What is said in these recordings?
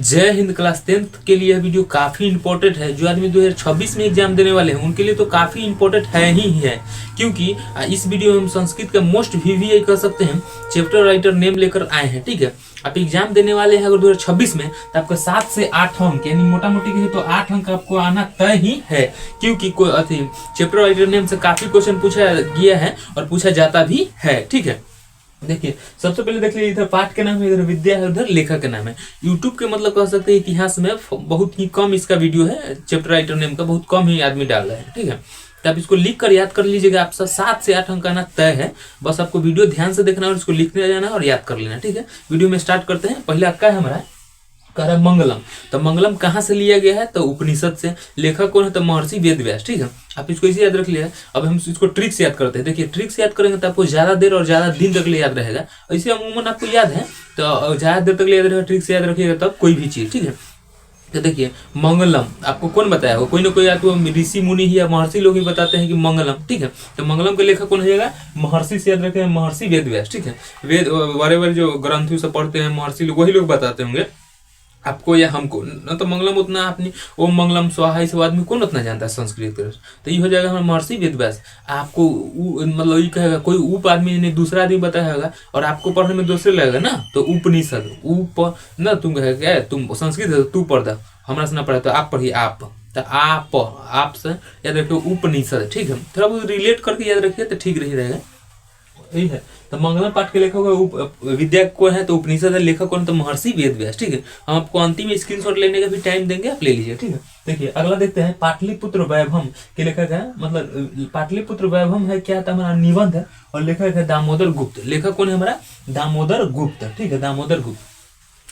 जय Hind class 10th के लिए यह वीडियो काफ़ी इंपॉर्टेंट है। जो आदमी 2026 में एग्जाम देने वाले हैं उनके लिए तो काफ़ी इंपॉर्टेंट है ही है, क्योंकि इस वीडियो में हम संस्कृत का मोस्ट VVI कह सकते हैं चैप्टर राइटर नेम लेकर आए हैं। ठीक है, आप एग्जाम देने वाले हैं अगर 2026 में तो आपका 7 से 8 अंक यानी मोटा मोटी कहे तो 8 अंक आपको आना तय ही है, क्योंकि कोई चैप्टर राइटर नेम से काफ़ी क्वेश्चन पूछा गया है और पूछा जाता भी है। ठीक है, देखिए सबसे पहले देख लीजिए, इधर पाठ का नाम है, इधर विद्या है, उधर लेखक का नाम है। यूट्यूब के मतलब कह सकते हैं इतिहास में बहुत ही कम इसका वीडियो है, चैप्टर राइटर नेम का बहुत कम ही आदमी डाल रहे हैं। ठीक है, तो आप इसको लिख कर याद कर लीजिएगा, आपका 7 से 8 अंक आना तय है। बस आपको वीडियो ध्यान से देखना और इसको लिखने जाना और याद कर लेना। ठीक है, वीडियो में स्टार्ट करते हैं। पहला क्या है हमारा, कह रहा है मंगलम। तो मंगलम कहाँ से लिया गया है, तो उपनिषद से। लेखक कौन है, तो महर्षि वेद व्यास। ठीक है, आप इसको इसे याद रख लिया। अब हम इसको ट्रिक से याद करते हैं। देखिए ट्रिक से याद करेंगे तो आपको ज्यादा देर और ज्यादा दिन तक याद रहेगा। ऐसे अमूमन आपको याद है तो ज्यादा देर तक याद रहेगा, ट्रिक से याद रखिएगा तब कोई भी चीज। ठीक है, तो देखिए मंगलम आपको कौन बताया हो, कोई ना कोई आपको ऋषि मुनि ही या महर्षि लोग ही बताते हैं कि मंगलम। ठीक है, तो मंगलम के लेखक कौन होगा, महर्षि से याद रखें, महर्षि वेद व्यास। ठीक है, वेद बड़े बड़े जो ग्रंथों से पढ़ते हैं महर्षि लोग, वही लोग बताते होंगे आपको या हमको। न तो मंगलम उतना आपने ओम मंगलम स्वाहा इस आदमी कौन उतना जानता है संस्कृत का, तो ये हो जाएगा हमारा महर्षि वेद व्यास। आपको मतलब ये कहेगा कोई उप आदमी ने दूसरा आदमी बताया होगा और आपको पढ़ने में दूसरे लगेगा ना, तो उपनिषद उप ना, तुम कहेगा तुम संस्कृत है तू पढ़ता, हमारा से ना पढ़ा तो आप पढ़िए आप, तो आप से याद रखिए उपनिषद। ठीक है, थोड़ा बहुत रिलेट करके याद रखिए तो ठीक रही रहेगा। यही है, तो मंगलम पाठ के लेखक विद्या कौन है, तो उपनिषद है। लेखक कौन, तो महर्षि वेद व्यास। ठीक है, हम आपको अंतिम स्क्रीनशॉट लेने का भी टाइम देंगे, आप ले लीजिए। ठीक है, देखिए अगला देखते हैं, पाटलिपुत्र वैभव के लेखक है, मतलब पाटलिपुत्र वैभव है क्या था हमारा निबंध है, और लेखक है दामोदर गुप्त। लेखक कौन है हमारा, दामोदर गुप्त। ठीक है, दामोदर गुप्त।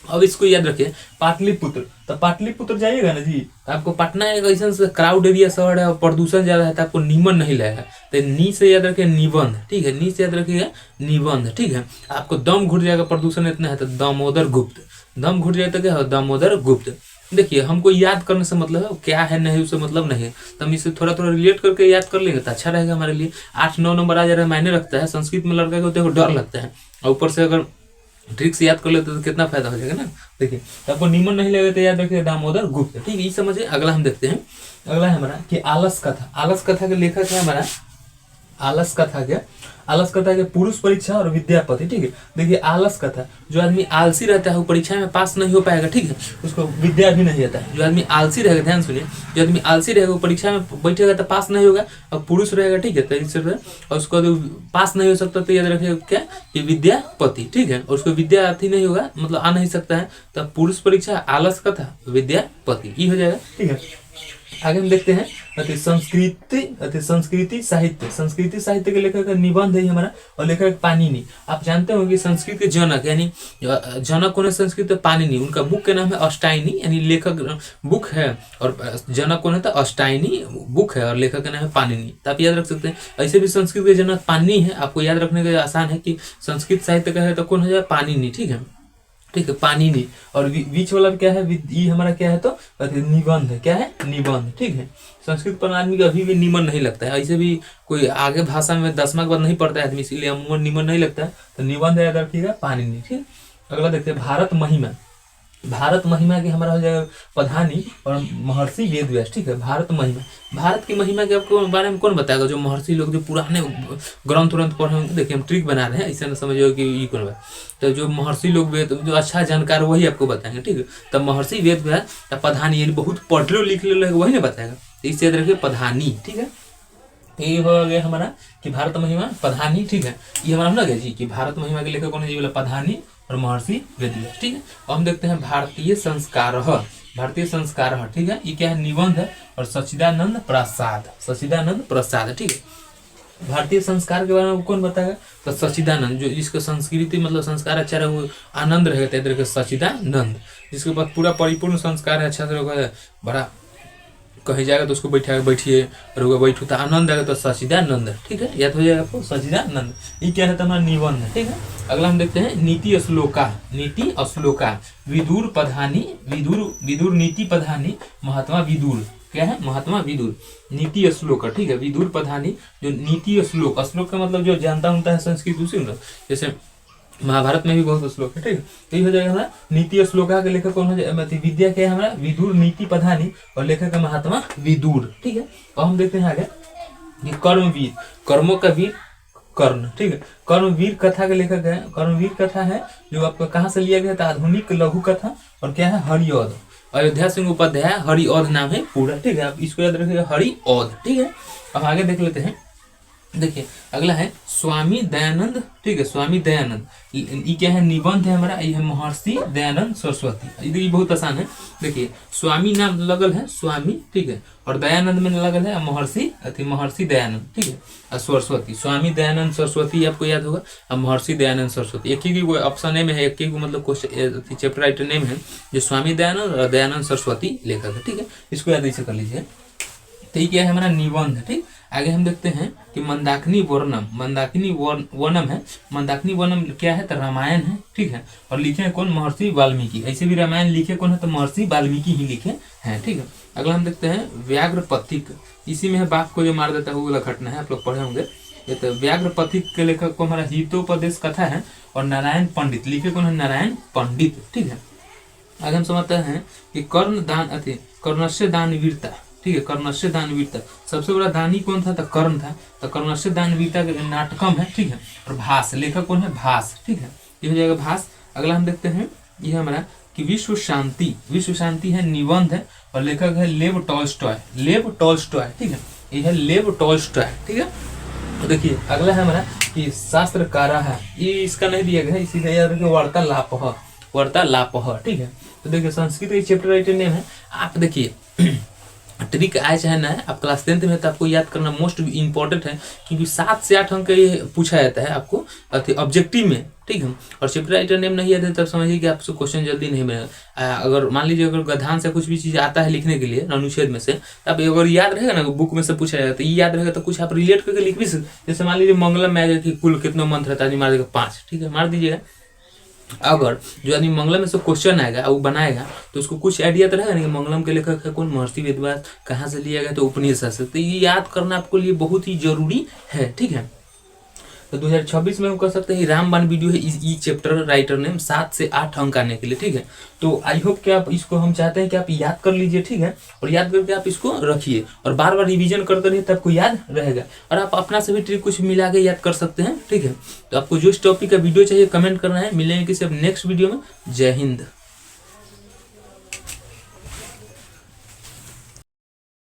अब इसको याद रखिए पाटलिपुत्र, तो पाटलिपुत्र जाइएगा ना जी, तो आपको पटना एक ऐसा क्राउड एरिया शहर है और प्रदूषण ज्यादा है, तो आपको नीमन नहीं लगेगा। तो नी से याद रखिए निबंध। ठीक है, नी से याद रखिएगा निबंध। ठीक है, आपको दम घुट जाएगा, प्रदूषण इतना है तो दामोदर गुप्त। दम घुट जाए तो क्या हो, दामोदर गुप्त। देखिए हमको याद करने से मतलब है, क्या है नहीं उससे मतलब नहीं है, तो हम इसे थोड़ा थोड़ा रिलेट करके याद कर लेंगे तो अच्छा रहेगा हमारे लिए। 8-9 नंबर आ जा रहा है, मायने रखता है। संस्कृत में लड़का को डर लगता है, और ऊपर से अगर ट्रिक से याद कर लेते तो कितना फायदा हो जाएगा ना। देखिए आपको नीमन नहीं लगे तो याद रखिए दामोदर गुप्त। ठीक है, ये समझिए। अगला हम देखते हैं, अगला है हमारा कि आलस कथा। आलस कथा के लेखक है हमारा, आलस कथा के पुरुष परीक्षा और विद्यापति। ठीक है, देखिए आलस कथा, जो आदमी आलसी रहता है वो परीक्षा में पास नहीं हो पाएगा। ठीक है, उसको विद्या भी नहीं आता है। जो आदमी आलसी रहेगा, ध्यान सुनिए, जो आदमी आलसी रहेगा वो परीक्षा में बैठेगा तो पास नहीं होगा, और पुरुष रहेगा। ठीक है, तो इससे और उसको पास नहीं हो सकता तो याद रखिएगा क्या, कि विद्यापति। ठीक है, और उसको विद्यार्थी नहीं होगा, मतलब आ नहीं सकता है, तो पुरुष परीक्षा, आलस कथा, विद्यापति, ये हो जाएगा। ठीक है, आगे हम देखते हैं संस्कृति साहित्य के लेखक का निबंध है हमारा, और लेखक पाणिनि। आप जानते हो कि संस्कृत के जनक यानी जनक कौन है संस्कृत, पाणिनि। उनका बुक का नाम है अष्टायनी, यानी लेखक बुक है, और जनक कौन है, तो अष्टायनी बुक है, और लेखक का नाम है पाणिनि। तो आप याद रख सकते हैं। ऐसे भी संस्कृत के जनक पाणिनि है, आपको याद रखने का आसान है कि संस्कृत साहित्य का है तो कौन हो जाए, पाणिनि। ठीक है, ठीक है, पाणिनि। और बीच वाला क्या है, ये हमारा क्या है, तो निबंध है। क्या है, निबंध। ठीक है, संस्कृत पर आदमी का अभी भी निमन नहीं लगता है, ऐसे भी कोई आगे भाषा में 10वां के बाद नहीं पढ़ता है आदमी, इसीलिए अमूमन निमन नहीं लगता है, तो निबंध याद रखिएगा पाणिनि। ठीक, अगला देखते हैं भारत महिमा। भारत महिमा के हमारा हो जाएगा पधानी और महर्षि वेद व्यास। ठीक है, भारत महिमा, भारत की महिमा के आपको बारे में कौन बताएगा, जो महर्षि लोग जो पुराने ग्रंथ पढ़े होंगे। देखिए हम ट्रिक बना रहे हैं, ऐसा ना समझो कि ये कौन है, तो जो महर्षि लोग वेद जो अच्छा जानकार वही आपको बताएंगे। ठीक है, तो महर्षि वेद व्यास पधानी, यानी बहुत पढ़ लो लिख लो वही ना बताएगा, इससे याद रखिए पधानी। ठीक है, ये हो गया हमारा कि भारत महिमा पधानी। ठीक है, ये हमारा ना गया जी कि भारत महिमा के लेखक कौन है जी, बोला पधानी और महर्षि वेद व्यास। ठीक है, अब हम देखते हैं भारतीय संस्कार। भारतीय संस्कार, ठीक है, ये क्या है, निबंध है, और सच्चिदानंद प्रसाद। ठीक है, भारतीय संस्कार के बारे में कौन बताएगा, तो सच्चिदानंद। जो जिसका संस्कृति मतलब संस्कार अच्छा रहे, वो आनंद रहेगा, सच्चिदानंद। जिसके पास पूरा परिपूर्ण संस्कार है, अच्छा से होगा, बड़ा कहीं जाएगा तो उसको बैठिए और बैठू तो आनंद आएगा, तो सच्चिदानंद। ठीक है, याद हो जाएगा आपको सच्चिदानंद। ये क्या है, हमारा निबंध। ठीक है, अगला हम देखते हैं नीति श्लोका। विदुर पधानी, विदुर नीति पधानी, महात्मा विदुर। क्या है, महात्मा विदुर। नीति श्लोक। ठीक है, विदुर पधानी, जो नीति श्लोक का मतलब जो जानता होता है संस्कृत उसी में, जैसे महाभारत में भी बहुत श्लोक है, ठीक है। तो ये हो जाएगा हमारा नीति श्लोका के लेखक कौन हो जाए, विद्या के हमारा विदुर नीति पधानी और लेखक है महात्मा विदुर, ठीक है। और हम देखते हैं आगे ये कर्मवीर, कर्मों का वीर कर्ण, ठीक है। कर्मवीर कथा के लेखक है, कर्मवीर कथा है जो आपको कहाँ से लिया गया था, आधुनिक लघु कथा, और क्या है हरिऔध, अयोध्या सिंह उपाध्याय हरिऔध नाम है पूरा, ठीक है। आप इसको याद रखिएगा हरिऔध, ठीक है। अब आगे देख लेते हैं, देखिए अगला है स्वामी दयानंद, ठीक है। स्वामी दयानंद ये क्या है, निबंध है हमारा, ये है महर्षि दयानंद सरस्वती। ये बहुत आसान है, देखिए स्वामी नाम लगल है स्वामी, ठीक है, और दयानंद में लगल है महर्षि दयानंद, ठीक है। और सरस्वती, स्वामी दयानंद सरस्वती आपको याद होगा, और महर्षि दयानंद सरस्वती एक ही ऑप्शन ए में है, एक ही मतलब क्वेश्चन चैप्टर राइटर नेम है जो स्वामी दयानंद और दयानंद सरस्वती लेखक है, ठीक है। इसको याद ऐसे कर लीजिए। तो ये क्या है हमारा निबंध, ठीक। आगे हम देखते हैं कि मंदाकिनी वर्णम, मंदाकिनी वर्णम है, मंदाकिनी वर्णम क्या है, तो रामायण है, ठीक है। और लिखे कौन, महर्षि वाल्मीकि। ऐसे भी रामायण लिखे कौन है, तो महर्षि वाल्मीकि ही लिखे हैं, ठीक है। अगला हम देखते हैं व्याघ्र पथिक, इसी में है बाघ को जो मार देता है वो वाला घटना है, आप लोग पढ़े होंगे। ये तो व्याघ्र पथिक के लेखक को हमारा हितोपदेश कथा है, और नारायण पंडित लिखे कौन है, नारायण पंडित, ठीक है। आगे हम समझते हैं कि कर्णस्य दानवीरता, ठीक है। कर्णस्य दानवीरता, सबसे बड़ा दानी कौन था, तो कर्ण था, तो कर्णस्य दानवीरता के नाटकम है, ठीक है। और भास, लेखक कौन है, भास, ठीक है। ये हो जाएगा भास। अगला हम देखते हैं ये हमारा कि विश्व शांति है, निबंध है, और लेखक है लेव टॉल्स्टॉय, ठीक है। ये है लेव टॉल्स्टॉय, ठीक है। तो देखिए अगला है हमारा कि शास्त्रकारा है, ये इसका नहीं दिया गया है, इसीलिए याद रखिए वार्तालापः, ठीक है। तो देखिए संस्कृत के चैप्टर राइटर नेम है, आप देखिए ट्रिक आए चाहे ना है, आप क्लास 10th में तो आपको याद करना मोस्ट इंपॉर्टेंट है, क्योंकि 7 से 8 अंक ये पूछा जाता है आपको ऑब्जेक्टिव में, ठीक है। और चैप्टर राइटर नेम नहीं याद है तब समझिए कि आपसे क्वेश्चन जल्दी नहीं बनेगा। अगर मान लीजिए अगर गधान से कुछ भी चीज आता है लिखने के लिए अनुच्छेद में से, तब अगर याद रहेगा ना, बुक में से पूछा जाएगा तो ये याद रहेगा, तो कुछ आप रिलेट करके लिख भी सकते। जैसे मान लीजिए मंगलम में आ जाए कि कुल कितना मंत्र रहता है, मार देगा 5, ठीक है, मार दीजिएगा। अगर जो आदमी मंगलम में से क्वेश्चन आएगा वो बनाएगा तो उसको कुछ आइडिया तो रहेगा नहीं कि मंगलम के लेखक है कौन, महर्षि वेदव्यास, कहाँ से लिया गया, तो उपनिषद से। तो ये याद करना आपको लिए बहुत ही जरूरी है, ठीक है। तो 2026 में हम कह सकते हैं रामबाण वीडियो है ई चैप्टर राइटर नेम 7 से 8 अंक आने के लिए, ठीक है। तो आई होप कि आप इसको, हम चाहते हैं कि आप याद कर लीजिए, ठीक है, और याद करके आप इसको रखिए और बार बार रिवीजन करते रहिए, तब आपको याद रहेगा। और आप अपना से भी ट्रिक कुछ मिला के याद कर सकते हैं, ठीक है। तो आपको जो इस टॉपिक का वीडियो चाहिए कमेंट करना है। मिलेंगे किसी अब नेक्स्ट वीडियो में। जय हिंद।